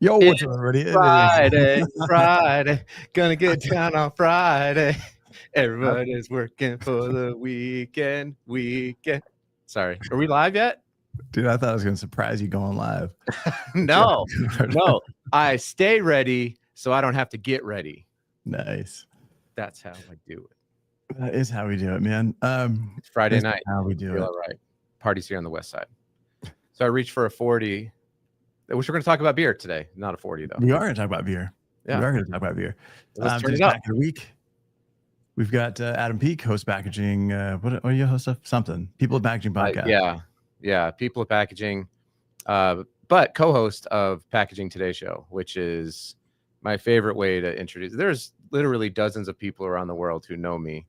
Yo, what's up, everybody? Friday, Friday, gonna get down on Friday. Everybody's working for the weekend. Sorry, are we live yet? Dude, I thought I was going to surprise you going live. No. I stay ready so I don't have to get ready. Nice. That's how I do it. That is how we do it, man. It's Friday night. How we do it. All right. Parties here on the west side. So I reached for a 40. I wish we're going to talk about beer today. Not a 40, though. We are going to talk about beer. Yeah. We are going to talk about beer. Let's turn it up. Back of the week. We've got Adam Peak, host packaging. What are you host of? Something. People of Packaging podcast. Yeah. People of Packaging. But co-host of Packaging Today Show, which is my favorite way to introduce. There's literally dozens of people around the world who know me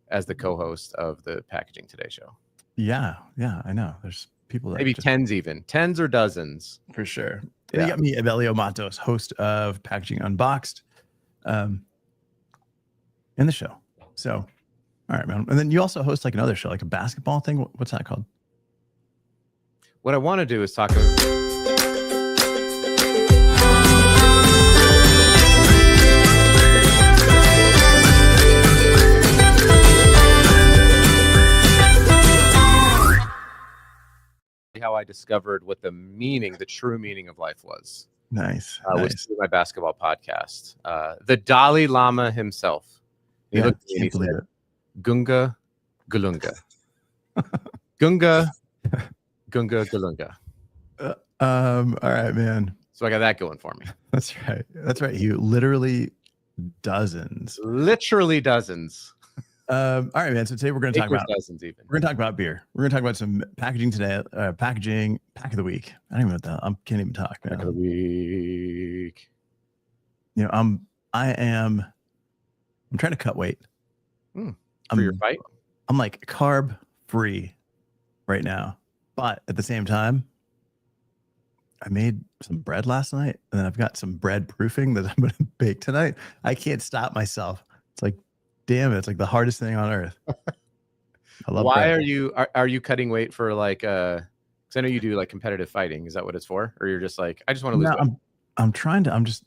as the co-host of the Packaging Today Show. Yeah, I know. There's people that maybe tens or dozens for sure. Yeah. You got me, Abelio Matos, host of Packaging Unboxed, in the show. So, all right, man. And then you also host like another show, like a basketball thing. What's that called? What I want to do is talk how I discovered what the true meaning of life was. Nice. Was through my basketball podcast. The Dalai Lama himself. He looked at me and he said, Gunga Galunga. Gunga Galunga. All right, man. So I got that going for me. That's right. You literally dozens. All right, man. So today we're going to talk about dozens even. We're going to talk about beer. We're going to talk about some packaging today. Packaging pack of the week. I don't even know what that. I can't even talk. Pack of the week. You know, I'm trying to cut weight. For your fight? I'm like carb free right now, but at the same time, I made some bread last night, and then I've got some bread proofing that I'm going to bake tonight. I can't stop myself. It's like, damn it! It's like the hardest thing on earth. I love. Why bread. are you cutting weight for like? Because I know you do like competitive fighting. Is that what it's for, or you're just like, I just want to lose weight? I'm trying to. I'm just,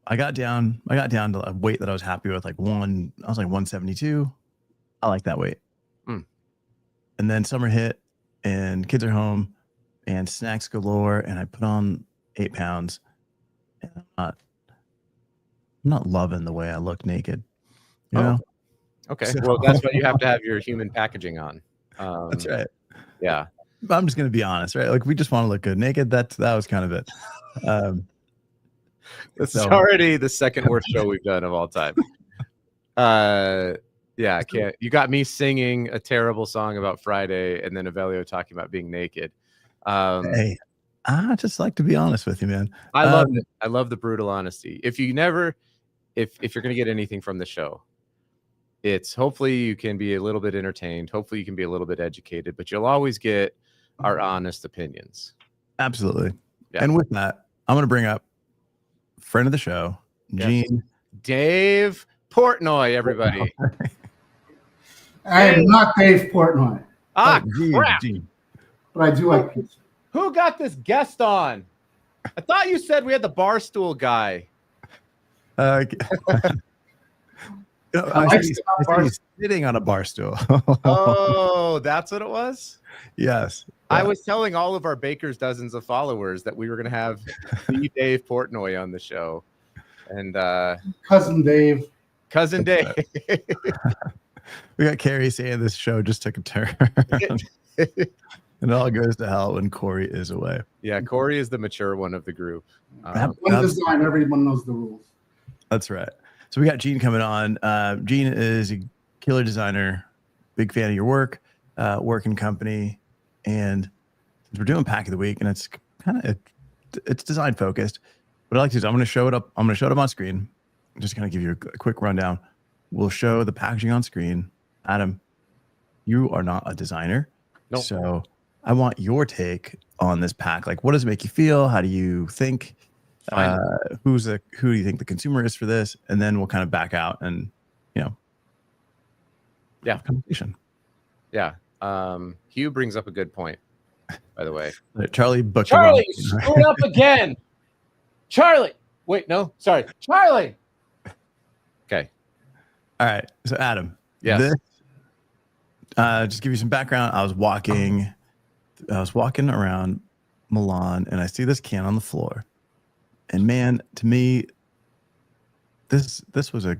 I got down to a weight that I was happy with, I was like 172. I like that weight. And then summer hit and kids are home and snacks galore. And I put on 8 pounds, and I'm not loving the way I look naked. You know? Okay. So, well, that's why you have to have your human packaging on. That's right. Yeah. But I'm just going to be honest, right? Like, we just want to look good naked. That was kind of it. It's already the second worst show we've done of all time. Yeah, I can't. You got me singing a terrible song about Friday, and then Avelio talking about being naked. Hey, I just like to be honest with you, man. I love it. I love the brutal honesty. If you're going to get anything from the show, it's hopefully you can be a little bit entertained. Hopefully you can be a little bit educated, but you'll always get our honest opinions. Absolutely. Yeah. And with that, I'm going to bring up friend of the show, Gene. Dave Portnoy, everybody. I am not Dave Portnoy. Crap. Gene. But I do like pizza. Who got this guest on? I thought you said we had the Barstool guy. He's sitting on a bar stool. Oh, that's what it was? Yes. I was telling all of our Baker's dozens of followers that we were going to have the Dave Portnoy on the show. And Cousin Dave. We got Carrie saying this show just took a turn. And it all goes to hell when Corey is away. Yeah, Corey is the mature one of the group. One design, everyone knows the rules. That's right. So we got Gene coming on. Gene is a killer designer, big fan of your work, working company, and since we're doing pack of the week, and it's it's design focused. What I like to do is I'm going to show it up. I'm going to show it up on screen. I'm just going to give you a quick rundown. We'll show the packaging on screen. Adam, you are not a designer, nope. So I want your take on this pack. Like, what does it make you feel? How do you think? Who do you think the consumer is for this? And then we'll kind of back out and, conversation. Yeah. Hugh brings up a good point, by the way. Charlie screwed up again. Charlie. Wait, no, sorry, Charlie. Okay. All right. So Adam, Yes. this, just give you some background. I was walking around Milan and I see this can on the floor. And man, to me, this was a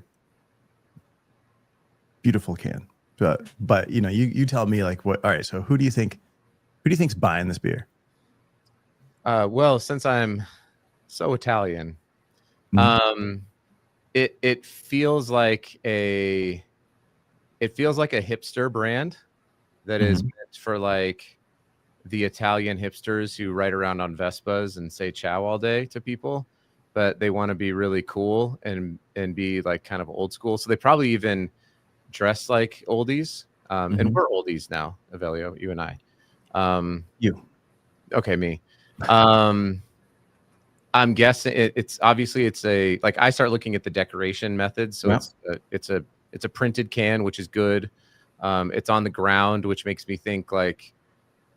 beautiful can. But you know, you tell me like what, all right, so who do you think's buying this beer? Well, since I'm so Italian, Mhm. it feels like a hipster brand that is meant for like the Italian hipsters who ride around on Vespas and say ciao all day to people, but they want to be really cool and be like kind of old school. So they probably even dress like oldies. And we're oldies now, Avelio, you and I. You. Okay, me. I'm guessing it's obviously it's a, like, I start looking at the decoration methods. So it's a printed can, which is good. It's on the ground, which makes me think like,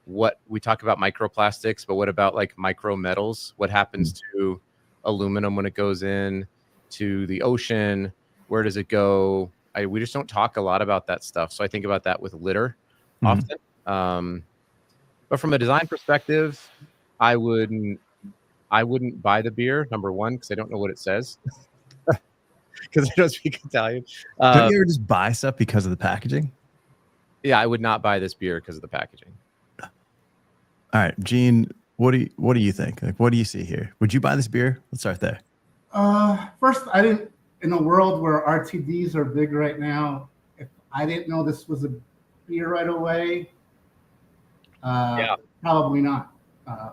what we talk about microplastics, but what about like micro metals? What happens to aluminum when it goes in to the ocean? Where does it go? We just don't talk a lot about that stuff. So I think about that with litter often. But from a design perspective, I wouldn't buy the beer, number one, because I don't know what it says. Because I don't speak Italian. Don't you ever just buy stuff because of the packaging? Yeah, I would not buy this beer because of the packaging. All right, Gene, what do you think? Like, what do you see here? Would you buy this beer? Let's start there. First, I didn't. In a world where RTDs are big right now, if I didn't know this was a beer right away, probably not.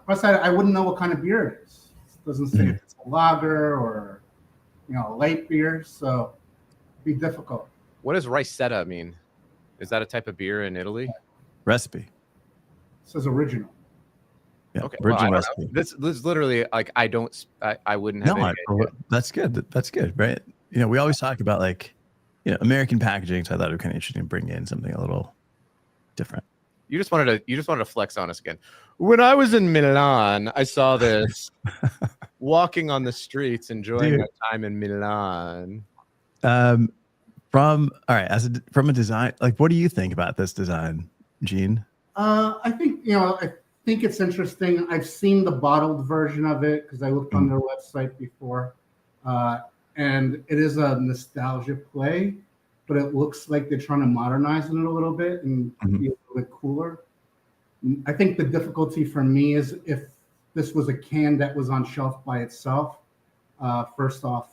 Plus, I wouldn't know what kind of beer it is. It doesn't say if it's a lager or a light beer, so it'd be difficult. What does Ricetta mean? Is that a type of beer in Italy? Recipe. It says original. Yeah, okay. Original Well, recipe. This literally, like, I wouldn't have. That's good. That's good, right? You know, we always talk about like, American packaging. So I thought it was kind of interesting to bring in something a little different. You just wanted to flex on us again. When I was in Milan, I saw this walking on the streets, enjoying my time in Milan. From a design, like, what do you think about this design, Gene? I think it's interesting. I've seen the bottled version of it because I looked on their website before, and it is a nostalgia play, but it looks like they're trying to modernize it a little bit and be a little bit cooler. I think the difficulty for me is if this was a can that was on shelf by itself. First off,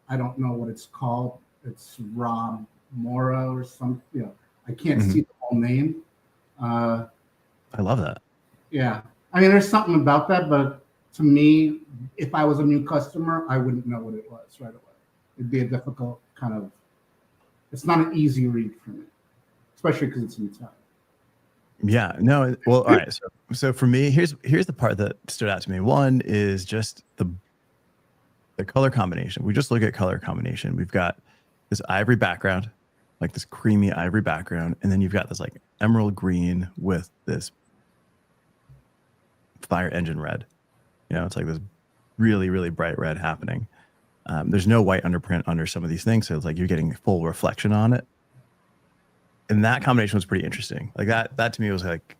I don't know what it's called. It's Rob Mora or something. I can't see the whole name. I love that. Yeah. I mean, there's something about that, but to me, if I was a new customer, I wouldn't know what it was right away. It'd be a difficult it's not an easy read for me, especially because it's in Italian. Yeah, no. Well, all right. So for me, here's the part that stood out to me. One is just the color combination. We just look at color combination. We've got this ivory background, like this creamy ivory background, and then you've got this like emerald green with this fire engine red. It's like this really, really bright red happening. There's no white underprint under some of these things, so it's like you're getting full reflection on it. And that combination was pretty interesting. Like that to me was like,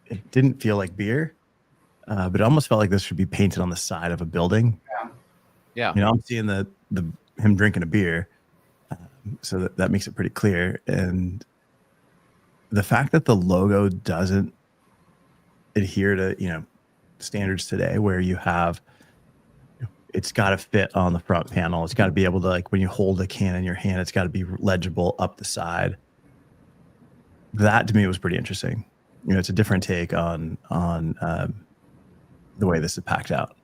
it didn't feel like beer, but it almost felt like this should be painted on the side of a building. Yeah. I'm seeing him drinking a beer, so that makes it pretty clear. And the fact that the logo doesn't adhere to standards today, where you have, it's got to fit on the front panel. It's got to be able to, like, when you hold a can in your hand, it's got to be legible up the side. That to me was pretty interesting. It's a different take on the way this is packed out.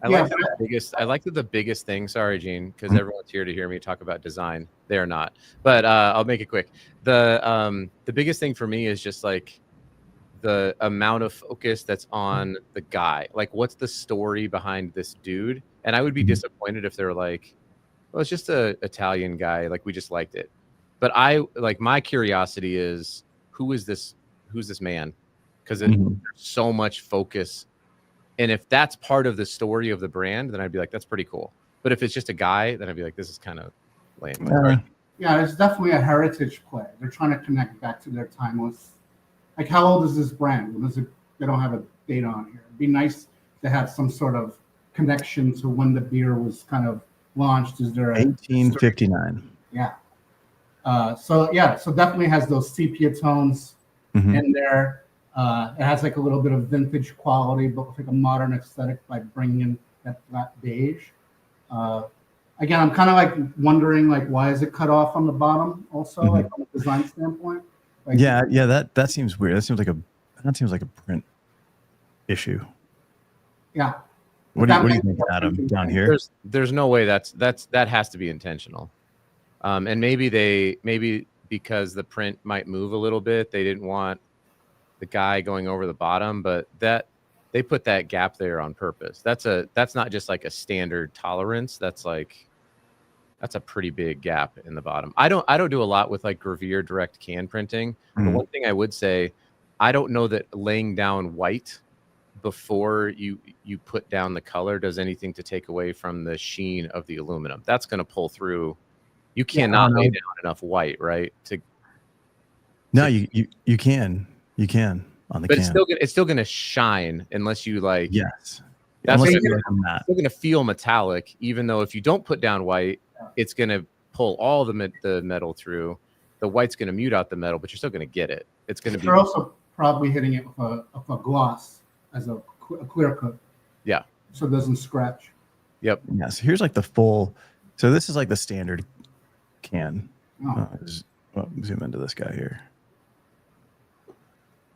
I like that the biggest thing. Sorry, Gene, because everyone's here to hear me talk about design. They're not, but I'll make it quick. The biggest thing for me is just like the amount of focus that's on the guy. Like, what's the story behind this dude? And I would be disappointed if they're like, well, it's just a Italian guy. Like, we just liked it. But my curiosity is, who's this man? Because there's so much focus And if that's part of the story of the brand, then I'd be like, that's pretty cool. But if it's just a guy, then I'd be like, this is kind of lame. Yeah, it's definitely a heritage play. They're trying to connect back to their timeless. Like, how old is this brand? When is it? They don't have a date on here. It'd be nice to have some sort of connection to when the beer was kind of launched. Is there 1859? Yeah. So definitely has those sepia tones in there. It has like a little bit of vintage quality, but with like a modern aesthetic by bringing in that flat beige. Again, I'm kind of like wondering, like, why is it cut off on the bottom? Also, like from a design standpoint. Like, yeah, that seems weird. That seems like a print issue. Yeah. What do you think, Adam? Down here, there's no way that has to be intentional. And maybe because the print might move a little bit, they didn't want the guy going over the bottom, but that they put that gap there on purpose. That's not just like a standard tolerance. That's a pretty big gap in the bottom. I don't do a lot with like Gravure direct can printing. But one thing I would say, I don't know that laying down white before you put down the color does anything to take away from the sheen of the aluminum. That's going to pull through. You cannot lay down enough white, right? No, you can on the but can. it's still gonna shine unless you like. Yes. That's Unless what you I like mean. that. It's still gonna feel metallic, even though if you don't put down white, it's gonna pull all the metal through. The white's gonna mute out the metal, but you're still gonna get it. It's gonna be. You're also probably hitting it with a gloss as a clear coat. Yeah. So it doesn't scratch. Yep. Yeah. So here's like the full. So this is like the standard can. Zoom into this guy here.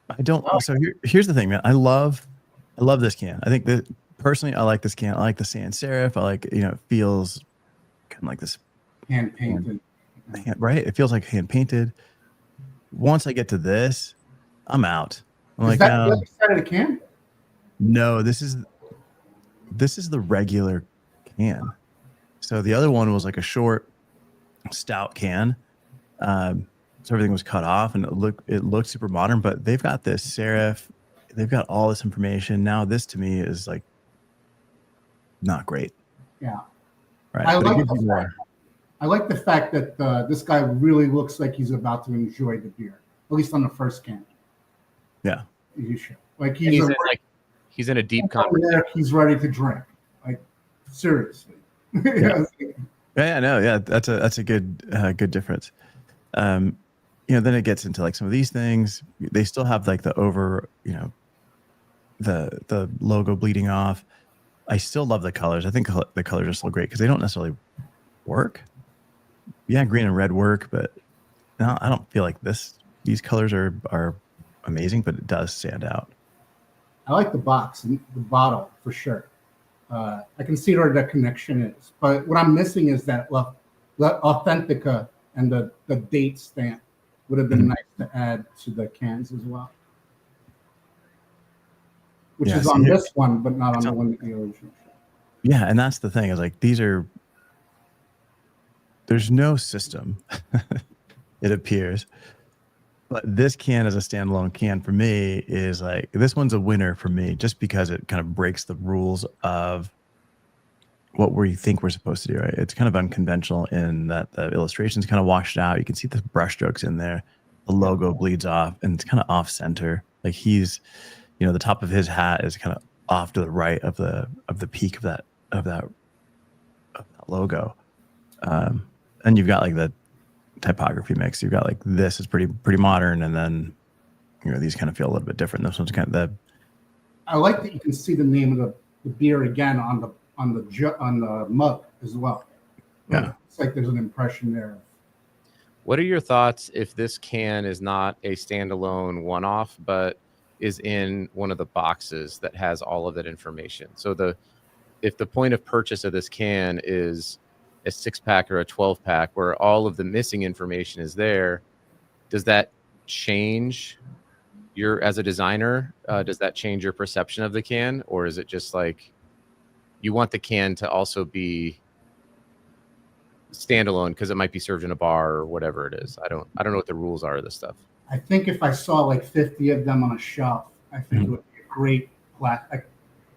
I don't. So here's the thing, man. I love this can. I think that personally, I like this can. I like the sans serif. I like, it feels kind of like this Hand painted. right. It feels like hand painted. Once I get to this, I'm out. I'm Is that the other side of the can? No, this is the regular can. So the other one was like a short, stout can. So everything was cut off and it looked super modern, but they've got this serif, they've got all this information. Now this to me is like not great. Yeah. Right. I like the fact that this guy really looks like he's about to enjoy the beer, at least on the first can. Yeah. You should. Like he's in a deep conversation. He's ready to drink. Like, seriously. Yeah. Yeah, no, yeah, that's a good difference. Then it gets into like some of these things. They still have like the the logo bleeding off. I still love the colors. I think the colors are still great because they don't necessarily work. Yeah, green and red work, but no, I don't feel like these colors are amazing, but it does stand out. I like the box and the bottle for sure. I can see where the connection is, but what I'm missing is that Authentica and the date stamp would have been nice to add to the cans as well, which is on this one, but not on the one that the original. Yeah, and that's the thing is like there's no system, it appears. But this can as a standalone can for me is like, this one's a winner for me just because it kind of breaks the rules of what we think we're supposed to do, right? It's kind of unconventional in that the illustration's kind of washed out. You can see the brush strokes in there. The logo bleeds off and it's kind of off center. Like he's, the top of his hat is kind of off to the right of the peak of that logo. And you've got like the typography mix. You've got like this is pretty modern, and then these kind of feel a little bit different. This one's kind of I like that you can see the name of the beer again on the mug as well. Yeah, it's like there's an impression there. What are your thoughts if this can is not a standalone one-off, but is in one of the boxes that has all of that information? So if the point of purchase of this can is a 6-pack or a 12-pack where all of the missing information is there, does that change as a designer? Does that change your perception of the can? Or is it just like you want the can to also be standalone because it might be served in a bar or whatever it is? I don't know what the rules are of this stuff. I think if I saw like 50 of them on a shelf, I think it would be a great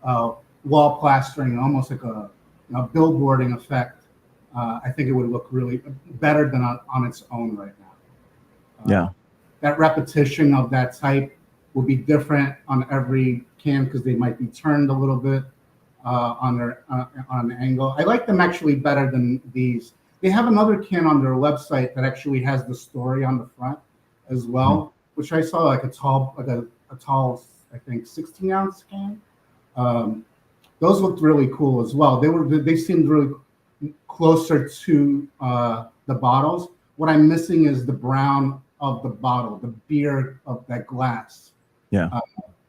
wall plastering, almost like a billboarding effect, I think it would look really better than on its own right now. Yeah. That repetition of that type will be different on every can because they might be turned a little bit on an angle. I like them actually better than these. They have another can on their website that actually has the story on the front as well, which I saw like a tall, I think 16-ounce can. Those looked really cool as well. They seemed really closer to the bottles. What I'm missing is the brown of the bottle, the beer of that glass. Yeah.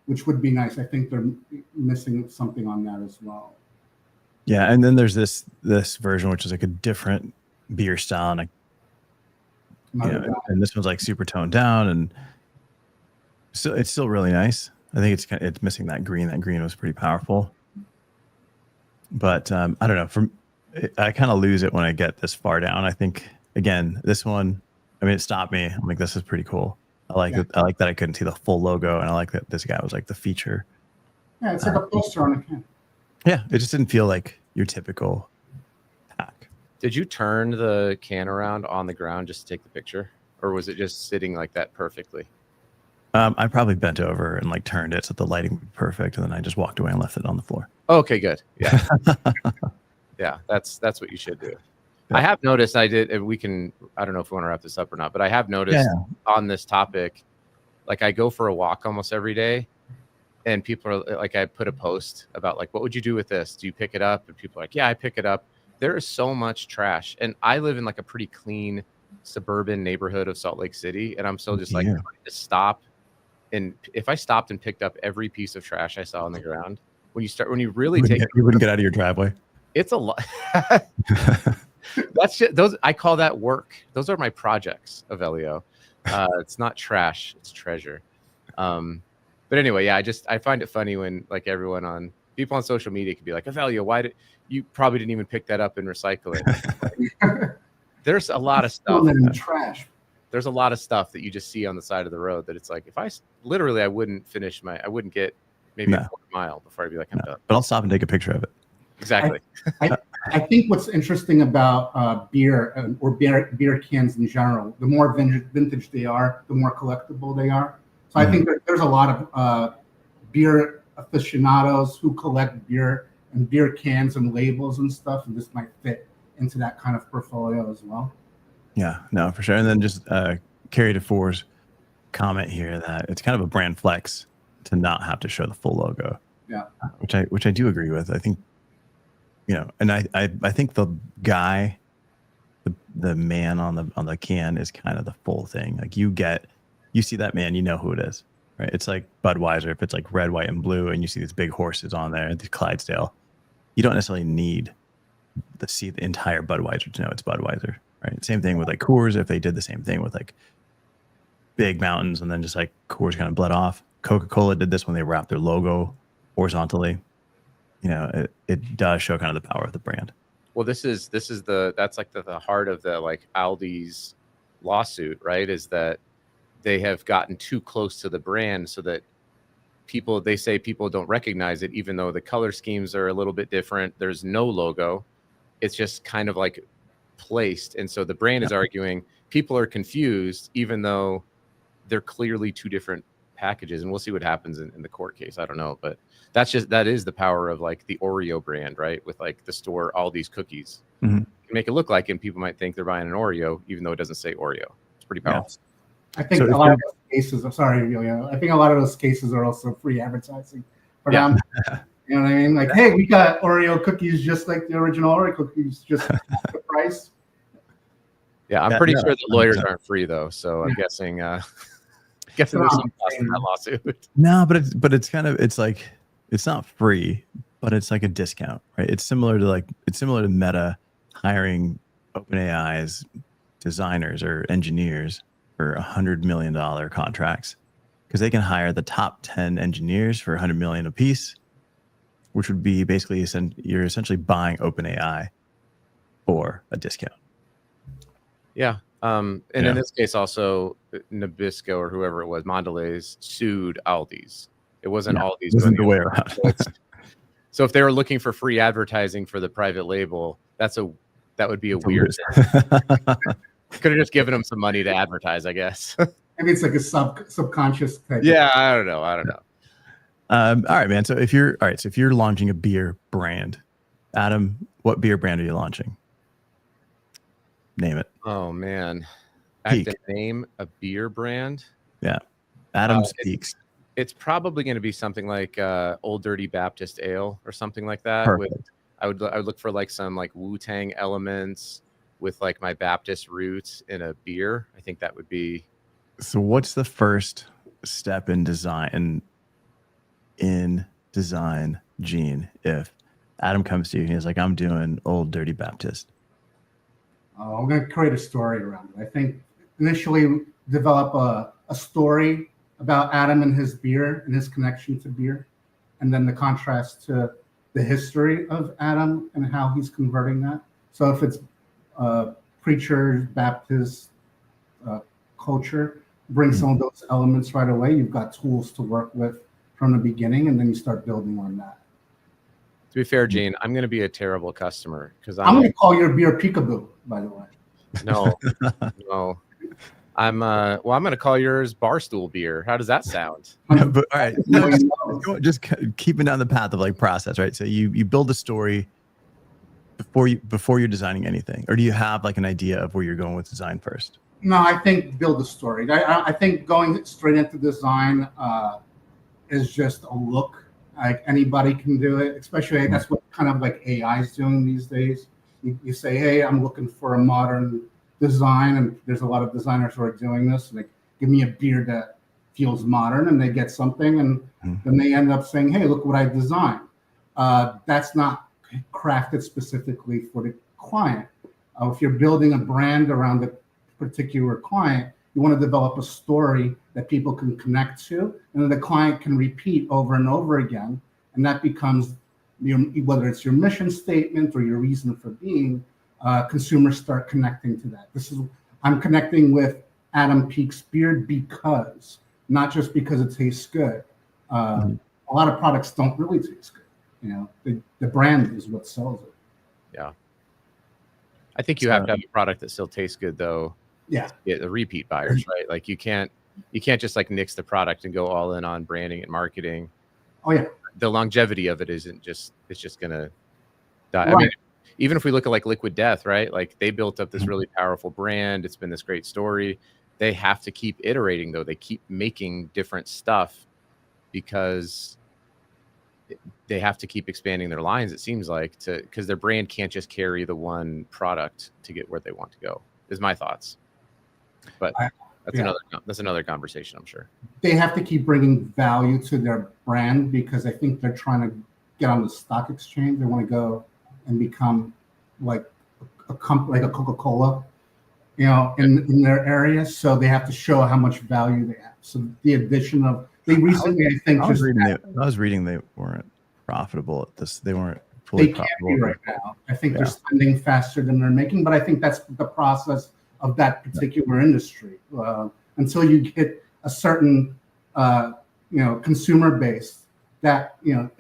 Which would be nice. I think they're missing something on that as well. Yeah, and then there's this version which is like a different beer style, and and this one's like super toned down, and so it's still really nice. I think it's missing that green. That green was pretty powerful, but I don't know. I kind of lose it when I get this far down. I think again, this one, I mean, it stopped me. I'm like, this is pretty cool. I like it. I like that I couldn't see the full logo, and I like that this guy was like the feature. Yeah, it's like a poster on a can. Yeah, it just didn't feel like your typical pack. Did you turn the can around on the ground just to take the picture, or was it just sitting like that perfectly? I probably bent over and like turned it so the lighting would be perfect, and then I just walked away and left it on the floor. Okay, good. Yeah, yeah, that's what you should do. Yeah. I have noticed. I don't know if we want to wrap this up or not, but I have noticed on this topic, like I go for a walk almost every day, and people are like, I put a post about like, what would you do with this? Do you pick it up? And people are like, yeah, I pick it up. There is so much trash, and I live in like a pretty clean suburban neighborhood of Salt Lake City, and I'm still just like trying to stop. And if I stopped and picked up every piece of trash I saw on the ground, when you really you wouldn't get out of your driveway. It's a lot. That's just, those. I call that work. Those are my projects, Avelio. It's not trash; it's treasure. But anyway, yeah, I find it funny when like people on social media could be like, Avelio, why did you probably didn't even pick that up and recycle it? There's a lot of stuff. Trash. There's a lot of stuff that you just see on the side of the road that it's like, if I wouldn't get maybe a quarter mile before I'd be like, I'm done. But I'll stop and take a picture of it. Exactly. I think what's interesting about beer or beer cans in general, the more vintage they are, the more collectible they are. So I think there's a lot of beer aficionados who collect beer and beer cans and labels and stuff, and this might fit into that kind of portfolio as well. Yeah, no, for sure. And then just Carrie DeFore's comment here that it's kind of a brand flex to not have to show the full logo. Yeah, which I do agree with. I think, and I think the guy, the man on the can is kind of the full thing. Like you see that man, you know who it is, right? It's like Budweiser. If it's like red, white, and blue, and you see these big horses on there, the Clydesdale, you don't necessarily need to see the entire Budweiser to know it's Budweiser. Right. Same thing with like Coors. If they did the same thing with like big mountains and then just like Coors kind of bled off. Coca-Cola did this when they wrapped their logo horizontally. It does show kind of the power of the brand. Well, that's like the heart of the like Aldi's lawsuit, right? Is that they have gotten too close to the brand so that they say people don't recognize it, even though the color schemes are a little bit different. There's no logo. It's just kind of like placed, and so the brand is arguing people are confused even though they're clearly two different packages, and we'll see what happens in the court case. I don't know, but that is the power of like the Oreo brand, right? With like the store, all these cookies you make it look like, and people might think they're buying an Oreo even though it doesn't say Oreo. It's pretty powerful. I think a lot of those cases, I'm sorry, I think a lot of those cases are also free advertising for them. You know what I mean? Like, hey, we got Oreo cookies just like the original Oreo cookies, just the price. Yeah, I'm pretty sure the lawyers aren't free though, so I'm guessing there's some cost in that lawsuit. No, but it's like it's not free, but it's like a discount, right? It's similar to Meta hiring OpenAI's designers or engineers for $100 million contracts because they can hire the top 10 engineers for $100 million a piece, which would be basically you're essentially buying OpenAI for a discount. Yeah. In this case, also Nabisco or whoever it was, Mondelez sued Aldi's. It wasn't Aldi's. It wasn't the way around. So if they were looking for free advertising for the private label, that would be a weird. Could have just given them some money to advertise, I guess. Maybe it's like a subconscious type. Yeah, I don't know. All right, man. So if you're launching a beer brand, Adam, what beer brand are you launching? Name it. Oh man, I have to name a beer brand. Yeah, Adam speaks. It's probably going to be something like Old Dirty Baptist Ale or something like that. Perfect. I would look for like some like Wu-Tang elements with like my Baptist roots in a beer. I think that would be. So what's the first step in design? Gene, if Adam comes to you and he's like, I'm doing Old Dirty Baptist. I'm going to create a story around it. I think initially develop a story about Adam and his beer and his connection to beer, and then the contrast to the history of Adam and how he's converting that. So if it's preacher, Baptist culture, bring some of those elements right away. You've got tools to work with from the beginning, and then you start building on that. To be fair, Gene, I'm going to be a terrible customer because I'm going to call your beer Peekaboo, by the way. No. I'm going to call yours Barstool beer. How does that sound? But all right, just keeping down the path of like process, right? So you build a story before you're designing anything, or do you have like an idea of where you're going with design first? No, I think build a story. I think going straight into design is just a look. Like anybody can do it, especially that's what kind of like AI is doing these days. You say, hey, I'm looking for a modern design, and there's a lot of designers who are doing this. Like, give me a beer that feels modern, and they get something, and then they end up saying, hey, look what I designed. That's not crafted specifically for the client. If you're building a brand around the particular client, you want to develop a story that people can connect to, and then the client can repeat over and over again. And that becomes, whether it's your mission statement or your reason for being, consumers start connecting to that. I'm connecting with Adam Peek's beard because, not just because it tastes good. A lot of products don't really taste good. The brand is what sells it. Yeah. I think you have to have a product that still tastes good, though. Yeah. The repeat buyers, right? Like you can't just like nix the product and go all in on branding and marketing. Oh yeah. The longevity of it it's just gonna die. Right. I mean, even if we look at like Liquid Death, right? Like they built up this really powerful brand. It's been this great story. They have to keep iterating though. They keep making different stuff because they have to keep expanding their lines. It seems like because their brand can't just carry the one product to get where they want to go. Is my thoughts. But that's another conversation, I'm sure. They have to keep bringing value to their brand because I think they're trying to get on the stock exchange. They want to go and become like a company, like a Coca-Cola, in their area. So they have to show how much value they have. So the addition of I was reading they weren't profitable at this. They weren't fully they profitable can't be right now. I think they're spending faster than they're making, but I think that's the process of that particular industry. Until you get a certain, consumer base that, you're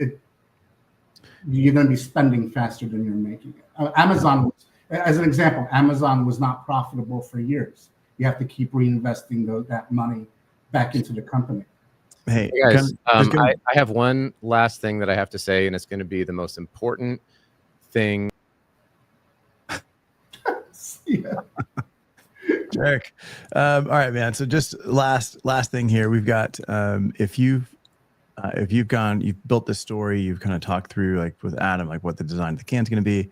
going to be spending faster than you're making it. Amazon, as an example, Amazon was not profitable for years. You have to keep reinvesting that money back into the company. Hey guys, I have one last thing that I have to say, and it's going to be the most important thing. Yeah. Derek. All right, man. So just last thing here. We've got if you've built this story, you've kind of talked through like with Adam, like what the design of the can's going to be.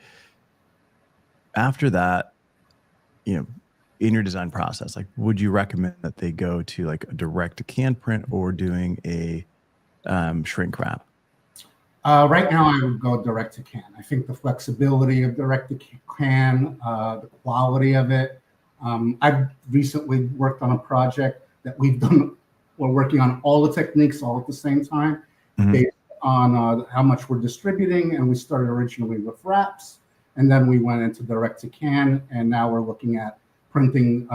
After that, in your design process, like would you recommend that they go to like a direct to can print or doing a shrink wrap? Right now, I would go direct to can. I think the flexibility of direct to can, the quality of it. I've recently worked on a project that we're working on all the techniques all at the same time based on how much we're distributing. And we started originally with wraps, and then we went into direct to can. And now we're looking at printing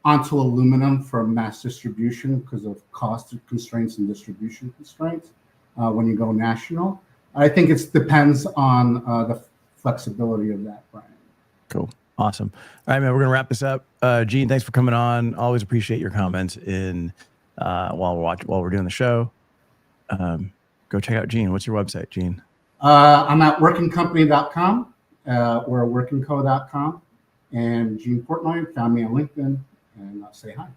onto aluminum for mass distribution because of cost constraints and distribution constraints when you go national. I think it depends on the flexibility of that, Brian. Cool. Awesome. All right, man, we're going to wrap this up. Gene, thanks for coming on. Always appreciate your comments while we're doing the show. Go check out Gene. What's your website, Gene? I'm at workingcompany.com or workingco.com. And Gene Portnoy, found me on LinkedIn, and say hi.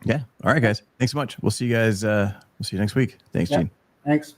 Yeah. All right, guys. Thanks so much. We'll see you guys. We'll see you next week. Thanks, Yeah. Gene. Thanks.